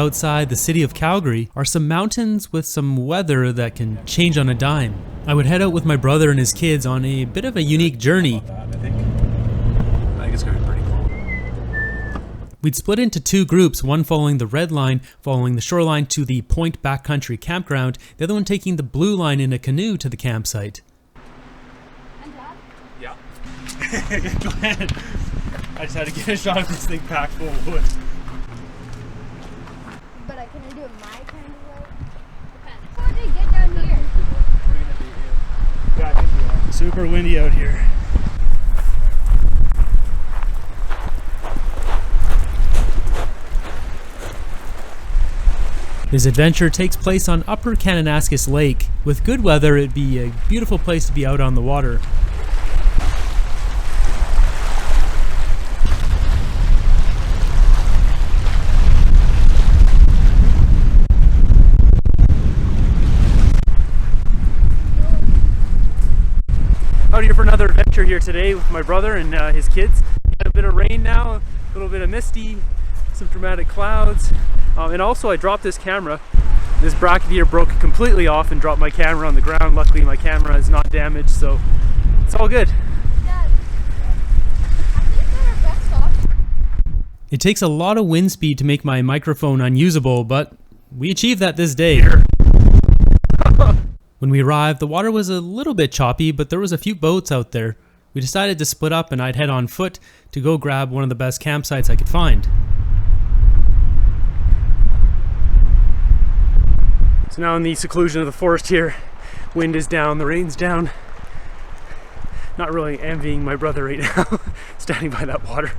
outside the city of Calgary are some mountains with some weather that can change on a dime. I would head out with my brother and his kids on a bit of a unique journey. I think it's going to be pretty cool. We'd split into two groups, one following the red line, following the shoreline to the Point Backcountry campground, the other one taking the blue line in a canoe to the campsite. Yeah. Go ahead. I just had to get a shot of this thing packed full of wood. But can I do it my kind of way? Depends. How did I get down here? We're gonna beat you. Yeah, I think we are. Super windy out here. This adventure takes place on Upper Kananaskis Lake. With good weather, it'd be a beautiful place to be out on the water. Out here for another adventure here today with my brother and his kids. Got a bit of rain now, a little bit of misty, some dramatic clouds. And also I dropped this camera. This bracket here broke completely off and dropped my camera on the ground. Luckily my camera is not damaged, so it's all good. Dad, I think they're best off. It takes a lot of wind speed to make my microphone unusable, but we achieved that this day. When we arrived, the water was a little bit choppy, but there was a few boats out there. We decided to split up and I'd head on foot to go grab one of the best campsites I could find. So now in the seclusion of the forest here, wind is down, the rain's down. Not really envying my brother right now, standing by that water.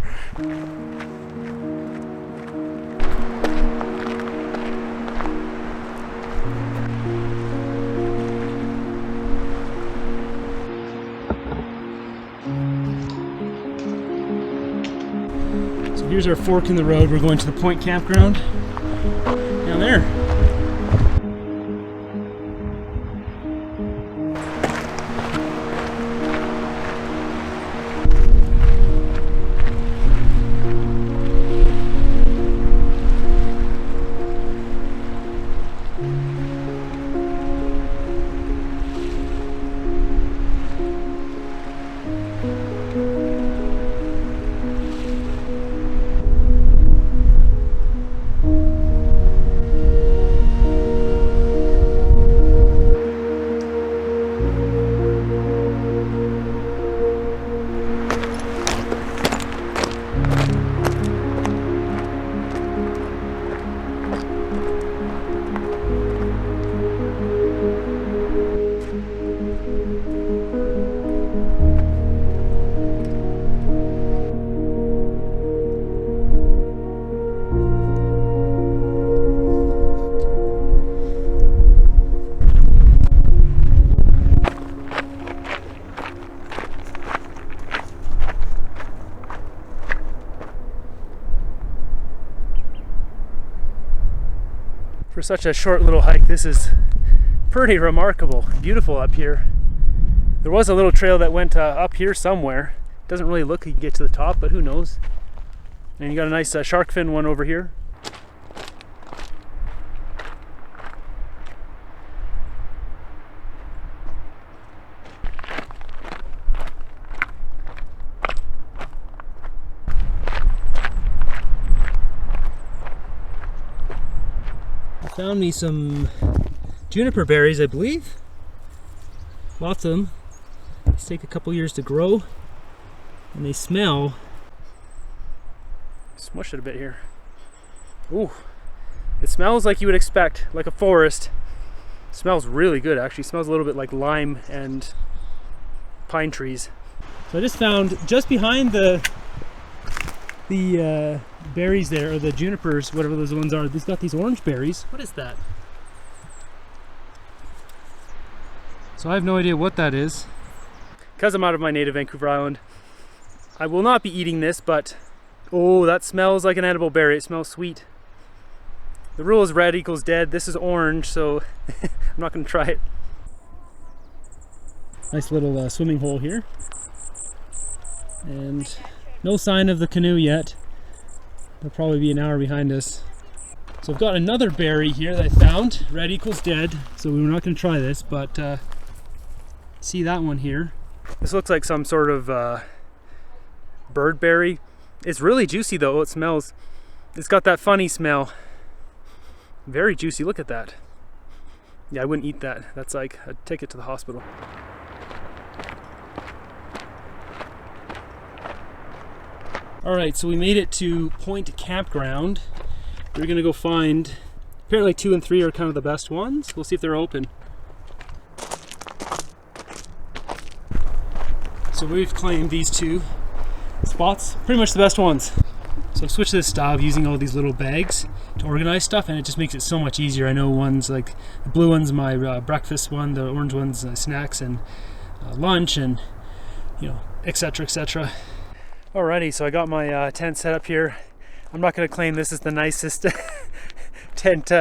So here's our fork in the road. We're going to the Point campground down there. For such a short little hike, this is pretty remarkable. Beautiful up here. There was a little trail that went up here somewhere. Doesn't really look like you can get to the top, but who knows. And you got a nice shark fin one over here. Found me some juniper berries, I believe. Lots of them. These take a couple years to grow, and they smell. Smush it a bit here. Ooh, it smells like you would expect, like a forest. It smells really good, actually. It smells a little bit like lime and pine trees. So I just found just behind the berries there, or the junipers, whatever those ones are. They've got these orange berries. What is that? So I have no idea what that is. Because I'm out of my native Vancouver Island, I will not be eating this, but oh, that smells like an edible berry. It smells sweet. The rule is red equals dead. This is orange, so I'm not going to try it. Nice little swimming hole here. And no sign of the canoe yet. They'll probably be an hour behind us. So I've got another berry here that I found. Red equals dead, so we're not going to try this, but see that one here. This looks like some sort of bird berry. It's really juicy though. It smells, it's got that funny smell. Very juicy, look at that. Yeah, I wouldn't eat that. That's like, I'd take it to the hospital. All right, so we made it to Point Campground. We're gonna go find, apparently 2 and 3 are kind of the best ones. We'll see if they're open. So we've claimed these 2 spots, pretty much the best ones. So I've switched to this style of using all these little bags to organize stuff, and it just makes it so much easier. I know ones like the blue one's my breakfast one, the orange one's snacks and lunch, and you know, etc., etc. Alrighty, so I got my tent set up here. I'm not going to claim this is the nicest tent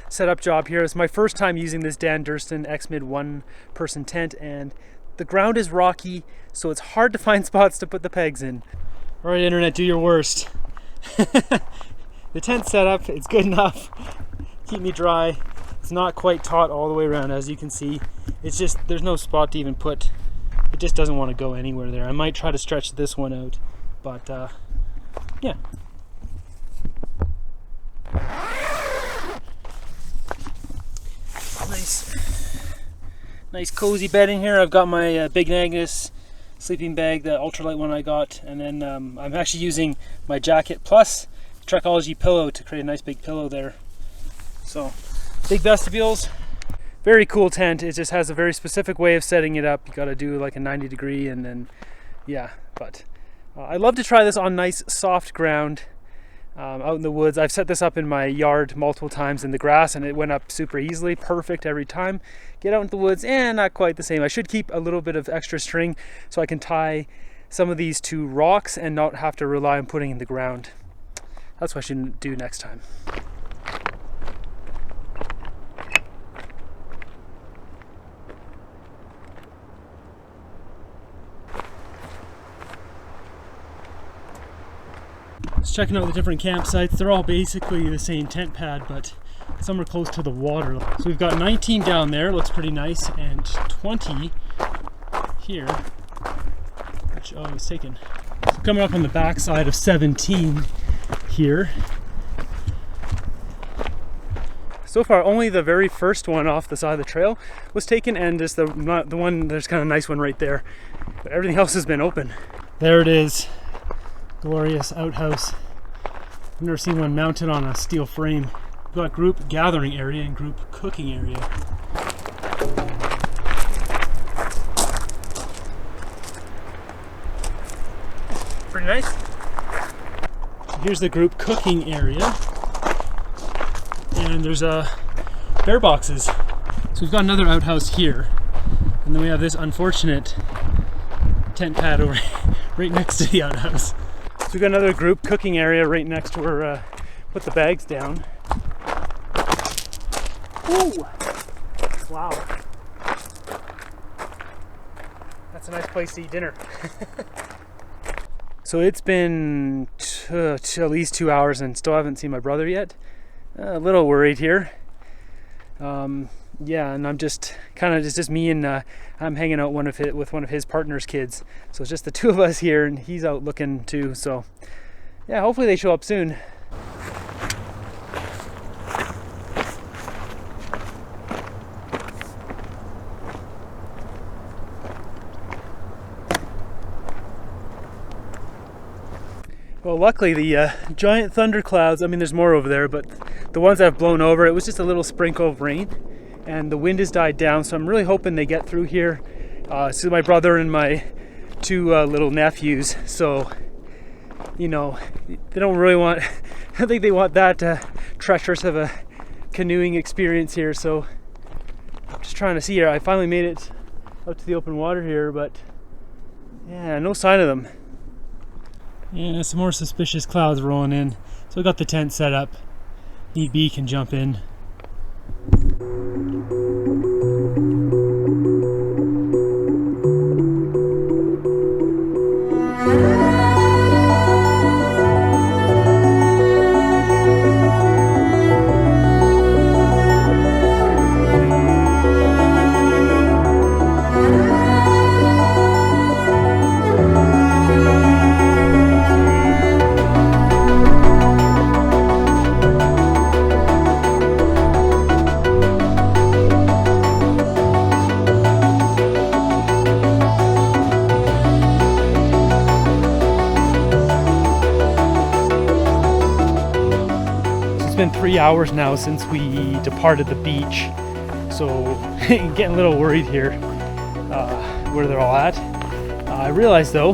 setup job here. It's my first time using this Dan Durston X-Mid 1-person tent, and the ground is rocky, so it's hard to find spots to put the pegs in. Alright, internet, do your worst. The tent setup, it's good enough. Keep me dry. It's not quite taut all the way around, as you can see. It's just, there's no spot to even put. It just doesn't want to go anywhere there. I might try to stretch this one out, but yeah. Nice cozy bed in here. I've got my Big Agnes sleeping bag, the ultralight one I got, and then I'm actually using my jacket plus Trekology pillow to create a nice big pillow there. So big vestibules. Very cool tent. It just has a very specific way of setting it up. You got to do like a 90 degree, and then yeah, but I love to try this on nice soft ground out in the woods. I've set this up in my yard multiple times in the grass, and it went up super easily, perfect every time. Get out in the woods, and not quite the same. I should keep a little bit of extra string so I can tie some of these to rocks and not have to rely on putting in the ground. That's what I should do next time. Just checking out the different campsites. They're all basically the same tent pad, but some are close to the water. So we've got 19 down there, looks pretty nice, and 20 here, which I was taken. So coming up on the back side of 17 here. So far, only the very first one off the side of the trail was taken, and just the one, there's kind of a nice one right there. But everything else has been open. There it is. Glorious outhouse. I've never seen one mounted on a steel frame. We've got group gathering area and group cooking area. Pretty nice. Here's the group cooking area. And there's bear boxes. So we've got another outhouse here. And then we have this unfortunate tent pad over right next to the outhouse. So we've got another group cooking area right next to where put the bags down. Ooh! Wow. That's a nice place to eat dinner. So it's been at least 2 hours and still haven't seen my brother yet. A little worried here. Yeah, and I'm just kind of just me, and I'm hanging out with one of his partner's kids. So it's just the 2 of us here, and he's out looking too. So yeah, hopefully they show up soon. Well, luckily the giant thunderclouds, I mean there's more over there, but the ones that have blown over, it was just a little sprinkle of rain, and the wind has died down, so I'm really hoping they get through here. So my brother and my 2 little nephews, so you know, they don't really want, I think they want that treacherous of a canoeing experience here, so I'm just trying to see here. I finally made it out to the open water here, but yeah, no sign of them. Yeah, some more suspicious clouds rolling in. So I got the tent set up. Need be can jump in. been 3 hours now since we departed the beach, so getting a little worried here where they're all at. I realized though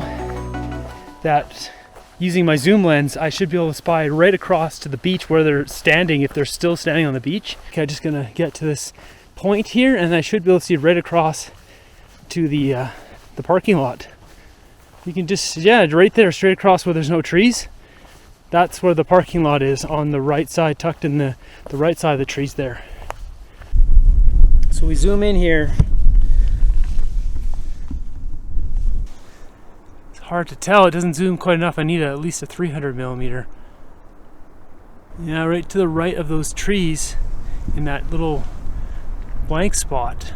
that using my zoom lens, I should be able to spy right across to the beach where they're standing, if they're still standing on the beach. Okay, I'm just gonna get to this point here, and I should be able to see right across to the parking lot. You can just, yeah, right there, straight across where there's no trees. That's where the parking lot is, on the right side, tucked in the right side of the trees there. So we zoom in here. It's hard to tell, it doesn't zoom quite enough. I need at least a 300mm. Yeah, right to the right of those trees, in that little blank spot.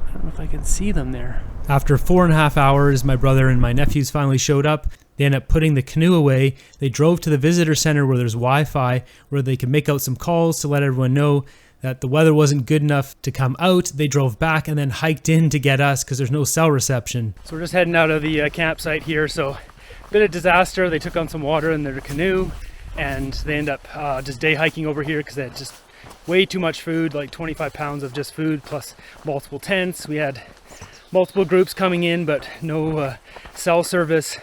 I don't know if I can see them there. After 4.5 hours, my brother and my nephews finally showed up. They ended up putting the canoe away. They drove to the visitor center where there's Wi-Fi, where they could make out some calls to let everyone know that the weather wasn't good enough to come out. They drove back and then hiked in to get us because there's no cell reception. So we're just heading out of the campsite here. So a bit of disaster. They took on some water in their canoe, and they end up just day hiking over here because they had just way too much food, like 25 pounds of just food plus multiple tents. We had multiple groups coming in, but no cell service.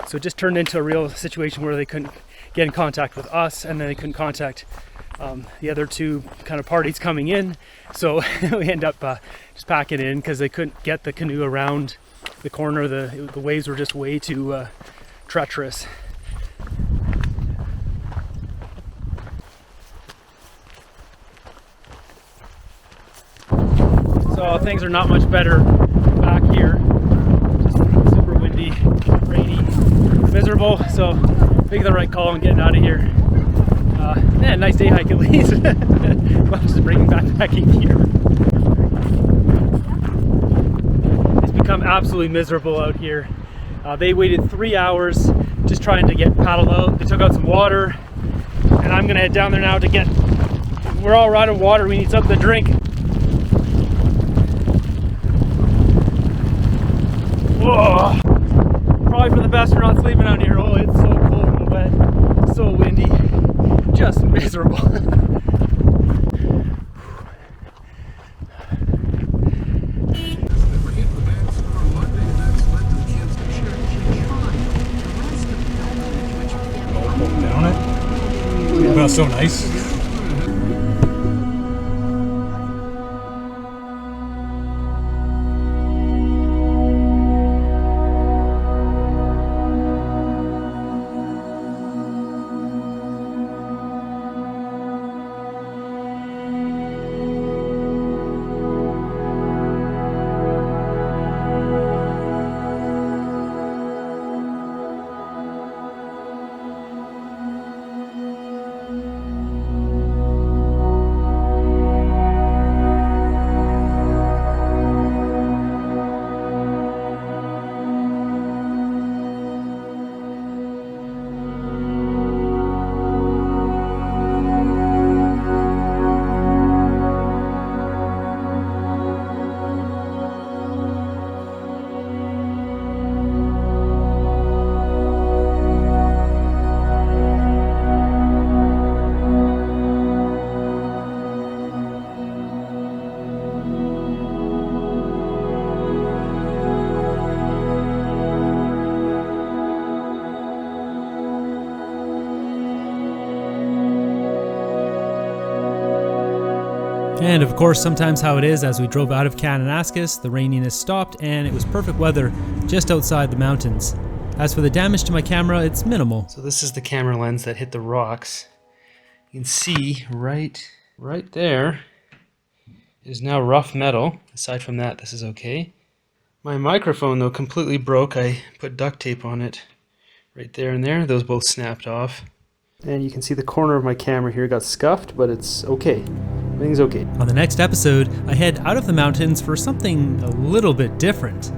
So it just turned into a real situation where they couldn't get in contact with us, and then they couldn't contact the other two kind of parties coming in. So we end up just packing in because they couldn't get the canoe around the corner. The waves were just way too treacherous. So things are not much better back here. Just super windy, rainy, miserable. So making the right call and getting out of here. Yeah, nice day hike at least. Well, just bringing backpacking gear. It's become absolutely miserable out here. They waited 3 hours just trying to get paddled out. They took out some water, and I'm gonna head down there now to get. We're all out of water. We need something to drink. Whoa. Probably for the best we're not sleeping out here. Oh, it's so cold and wet, so windy, just miserable. Down it. It felt so nice. And of course, sometimes how it is, as we drove out of Kananaskis, the raininess stopped and it was perfect weather just outside the mountains. As for the damage to my camera, it's minimal. So this is the camera lens that hit the rocks. You can see right there is now rough metal. Aside from that, this is okay. My microphone though completely broke. I put duct tape on it right there and there. Those both snapped off. And you can see the corner of my camera here got scuffed, but it's okay. Everything's okay. On the next episode, I head out of the mountains for something a little bit different.